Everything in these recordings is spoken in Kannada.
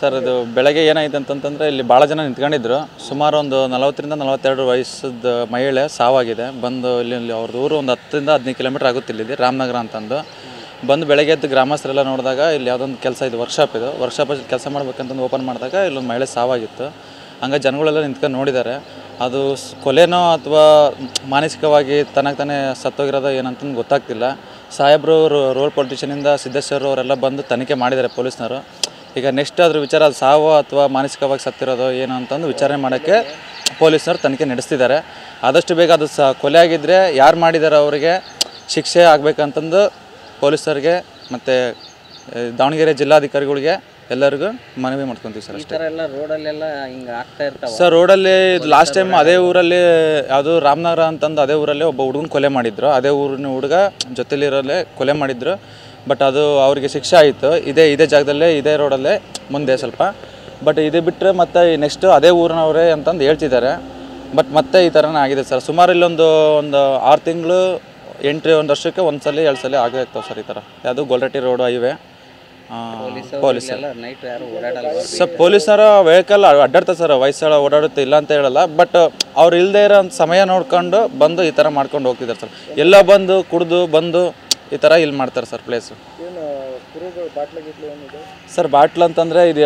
ಸರ್ ಅದು ಬೆಳಗ್ಗೆ ಏನಾಯಿತು ಅಂತಂತಂದರೆ ಇಲ್ಲಿ ಭಾಳ ಜನ ನಿಂತ್ಕೊಂಡಿದ್ರು. ಸುಮಾರು ಒಂದು 40ರಿಂದ 42 ವಯಸ್ಸದ ಮಹಿಳೆ ಸಾವಾಗಿದೆ. ಬಂದು ಇಲ್ಲಿ ಅವ್ರದ್ದು ಊರು ಒಂದು 10ರಿಂದ 15 ಕಿಲೋಮೀಟ್ರ್ ಆಗುತ್ತೆ. ಇಲ್ಲಿ ರಾಮನಗರ ಅಂತಂದು ಬಂದು ಬೆಳಗ್ಗೆ ಎದ್ದು ಗ್ರಾಮಸ್ಥರೆಲ್ಲ ನೋಡಿದಾಗ ಇಲ್ಲಿ ಯಾವುದೊಂದು ಕೆಲಸ ಇದು ವರ್ಕ್ಶಾಪಲ್ಲಿ ಕೆಲಸ ಮಾಡ್ಬೇಕಂತಂದು ಓಪನ್ ಮಾಡಿದಾಗ ಇಲ್ಲೊಂದು ಮಹಿಳೆ ಸಾವಾಗಿತ್ತು. ಹಂಗೆ ಜನಗಳೆಲ್ಲ ನಿಂತ್ಕೊಂಡು ನೋಡಿದ್ದಾರೆ. ಅದು ಕೊಲೆನೋ ಅಥವಾ ಮಾನಸಿಕವಾಗಿ ತನಗೆ ತಾನೇ ಸತ್ತೋಗಿರೋದೋ ಏನಂತಂದು ಗೊತ್ತಾಗ್ತಿಲ್ಲ. ಸಾಹೇಬರು ರೂರಲ್ ಪೊಲಿಟಿಷಿಯನಿಂದ ಸಿದ್ದೇಶ್ವರ ಅವರೆಲ್ಲ ಬಂದು ತನಿಖೆ ಮಾಡಿದ್ದಾರೆ ಪೊಲೀಸ್ನವರು. ಈಗ ನೆಕ್ಸ್ಟ್ ಅದ್ರ ವಿಚಾರ ಅದು ಸಾವು ಅಥವಾ ಮಾನಸಿಕವಾಗಿ ಸತ್ತಿರೋದು ಏನು ಅಂತಂದು ವಿಚಾರಣೆ ಮಾಡೋಕ್ಕೆ ಪೊಲೀಸ್ನವರು ತನಿಖೆ ನಡೆಸ್ತಿದ್ದಾರೆ. ಆದಷ್ಟು ಬೇಗ ಅದು ಕೊಲೆ ಆಗಿದ್ದರೆ ಯಾರು ಮಾಡಿದಾರೋ ಅವರಿಗೆ ಶಿಕ್ಷೆ ಆಗಬೇಕಂತಂದು ಪೊಲೀಸರಿಗೆ ಮತ್ತು ದಾವಣಗೆರೆ ಜಿಲ್ಲಾಧಿಕಾರಿಗಳಿಗೆ ಎಲ್ಲರಿಗೂ ಮನವಿ ಮಾಡ್ಕೊತೀವಿ ಸರ್. ಅಷ್ಟೇ. ಸರ್ ರೋಡಲ್ಲಿ ಇದು ಲಾಸ್ಟ್ ಟೈಮ್ ಅದೇ ಊರಲ್ಲಿ ಯಾವುದು ರಾಮನಗರ ಅಂತಂದು ಅದೇ ಊರಲ್ಲಿ ಒಬ್ಬ ಹುಡುಗನ ಕೊಲೆ ಮಾಡಿದ್ರು. ಅದೇ ಊರಿನ ಹುಡುಗ ಜೊತೆಲಿರೋಲ್ಲೇ ಕೊಲೆ ಮಾಡಿದ್ರು. ಬಟ್ ಅದು ಅವರಿಗೆ ಶಿಕ್ಷೆ ಆಯಿತು. ಇದೇ ಜಾಗದಲ್ಲೇ ಇದೇ ರೋಡಲ್ಲೇ ಮುಂದೆ ಸ್ವಲ್ಪ. ಬಟ್ ಇದು ಬಿಟ್ಟರೆ ಮತ್ತು ನೆಕ್ಸ್ಟು ಅದೇ ಊರಿನವರೇ ಅಂತಂದು ಹೇಳ್ತಿದ್ದಾರೆ. ಬಟ್ ಮತ್ತೆ ಈ ಥರನೇ ಆಗಿದೆ ಸರ್. ಸುಮಾರು ಇಲ್ಲೊಂದು 6 ತಿಂಗಳು 1 ವರ್ಷಕ್ಕೆ 1 ಸಲ 2 ಸಲ ಆಗೇ ಇರ್ತಾವೆ ಸರ್ ಈ ಥರ. ಯಾವುದು ಗೋಲ್ರಟ್ಟಿ ರೋಡು ಹೈವೇ ಸರ್. ಪೊಲೀಸರು ವೆಹಿಕಲ್ ಅಡ್ಡಾಡ್ತಾರೆ ಸರ್. ವಯಸ್ಸಾಳ ಓಡಾಡುತ್ತೆ ಇಲ್ಲ ಅಂತ ಹೇಳಲ್ಲ. ಬಟ್ ಅವ್ರು ಇಲ್ಲದೇ ಇರೋ ಸಮಯ ನೋಡ್ಕೊಂಡು ಬಂದು ಈ ಥರ ಮಾಡ್ಕೊಂಡು ಹೋಗ್ತಿದ್ದಾರೆ ಸರ್. ಎಲ್ಲ ಬಂದು ಕುಡಿದು ಬಂದು ಈ ಥರ ಇಲ್ಲಿ ಮಾಡ್ತಾರೆ ಸರ್ ಪ್ಲೇಸು. ಸರ್ ಬಾಟ್ಲು ಅಂತಂದರೆ ಇದು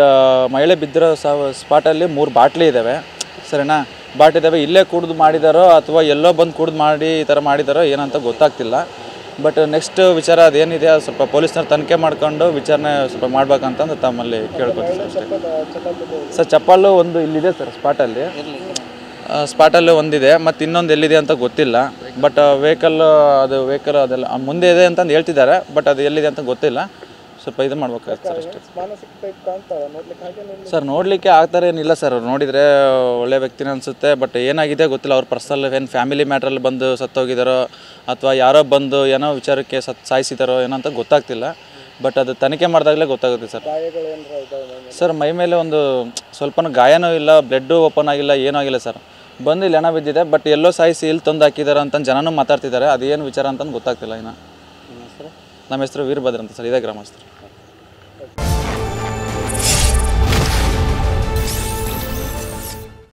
ಮಹಿಳೆ ಬಿದ್ದಿರೋ ಸ್ಪಾಟಲ್ಲಿ 3 ಬಾಟ್ಲಿ ಇದ್ದಾವೆ ಸರಿನಾ. ಇದ್ದಾವೆ. ಇಲ್ಲೇ ಕುಡಿದು ಮಾಡಿದಾರೋ ಅಥವಾ ಎಲ್ಲೋ ಬಂದು ಕುಡಿದು ಮಾಡಿ ಈ ಥರ ಮಾಡಿದಾರೋ ಏನಂತ ಗೊತ್ತಾಗ್ತಿಲ್ಲ. ಬಟ್ ನೆಕ್ಸ್ಟ್ ವಿಚಾರ ಅದೇನಿದೆ ಅದು ಸ್ವಲ್ಪ ಪೊಲೀಸ್ನವ್ರು ತನಿಖೆ ಮಾಡ್ಕೊಂಡು ವಿಚಾರಣೆ ಸ್ವಲ್ಪ ಮಾಡ್ಬೇಕಂತಂದು ತಮ್ಮಲ್ಲಿ ಕೇಳ್ಕೊತೀವಿ ಅಷ್ಟೇ ಸರ್. ಚಪ್ಪಲು ಒಂದು ಇಲ್ಲಿದೆ ಸರ್ ಸ್ಪಾಟಲ್ಲಿ ಒಂದಿದೆ. ಮತ್ತು ಇನ್ನೊಂದು ಎಲ್ಲಿದೆ ಅಂತ ಗೊತ್ತಿಲ್ಲ. ಬಟ್ ವೆಹಿಕಲ್ ಅದೆಲ್ಲ ಮುಂದೆ ಇದೆ ಅಂತಂದು ಹೇಳ್ತಿದ್ದಾರೆ. ಬಟ್ ಅದು ಎಲ್ಲಿದೆ ಅಂತ ಗೊತ್ತಿಲ್ಲ. ಸ್ವಲ್ಪ ಇದು ಮಾಡ್ಬೇಕಾಗುತ್ತೆ ಸರ್ ಅಷ್ಟೇ ಸರ್. ನೋಡಲಿಕ್ಕೆ ಆ ಥರ ಏನಿಲ್ಲ ಸರ್. ಅವ್ರು ನೋಡಿದರೆ ಒಳ್ಳೆ ವ್ಯಕ್ತಿನೇ ಅನಿಸುತ್ತೆ. ಬಟ್ ಏನಾಗಿದೆ ಗೊತ್ತಿಲ್ಲ. ಅವ್ರ ಪರ್ಸನಲ್ ಏನು ಫ್ಯಾಮಿಲಿ ಮ್ಯಾಟ್ರಲ್ಲಿ ಬಂದು ಸತ್ತೋಗಿದ್ದಾರೋ ಅಥವಾ ಯಾರೋ ಬಂದು ಏನೋ ವಿಚಾರಕ್ಕೆ ಸಾಯಿಸಿದಾರೋ ಏನೋ ಅಂತ ಗೊತ್ತಾಗ್ತಿಲ್ಲ. ಬಟ್ ಅದು ತನಿಖೆ ಮಾಡಿದಾಗಲೇ ಗೊತ್ತಾಗುತ್ತೆ ಸರ್. ಸರ್ ಮೈ ಮೇಲೆ ಒಂದು ಸ್ವಲ್ಪನೂ ಗಾಯನೂ ಇಲ್ಲ, ಬ್ಲಡ್ಡು ಓಪನ್ ಆಗಿಲ್ಲ, ಏನೂ ಆಗಿಲ್ಲ ಸರ್. ಬಂದು ಇಲ್ಲಿ ಹೆಣ ಬಿದ್ದಿದೆ. ಬಟ್ ಎಲ್ಲೋ ಸಾಯಿಸಿ ಇಲ್ಲಿ ತಂದು ಹಾಕಿದ್ದಾರೆ ಅಂತ ಜನನೂ ಮಾತಾಡ್ತಿದ್ದಾರೆ. ಅದೇನು ವಿಚಾರ ಅಂತಂದು ಗೊತ್ತಾಗ್ತಿಲ್ಲ ಇನ್ನು. ನಮ್ಮ ಹೆಸರು ವೀರಭದ್ರ ಅಂತ ಸರ್. ಇದೇ ಗ್ರಾಮಸ್ಥರು.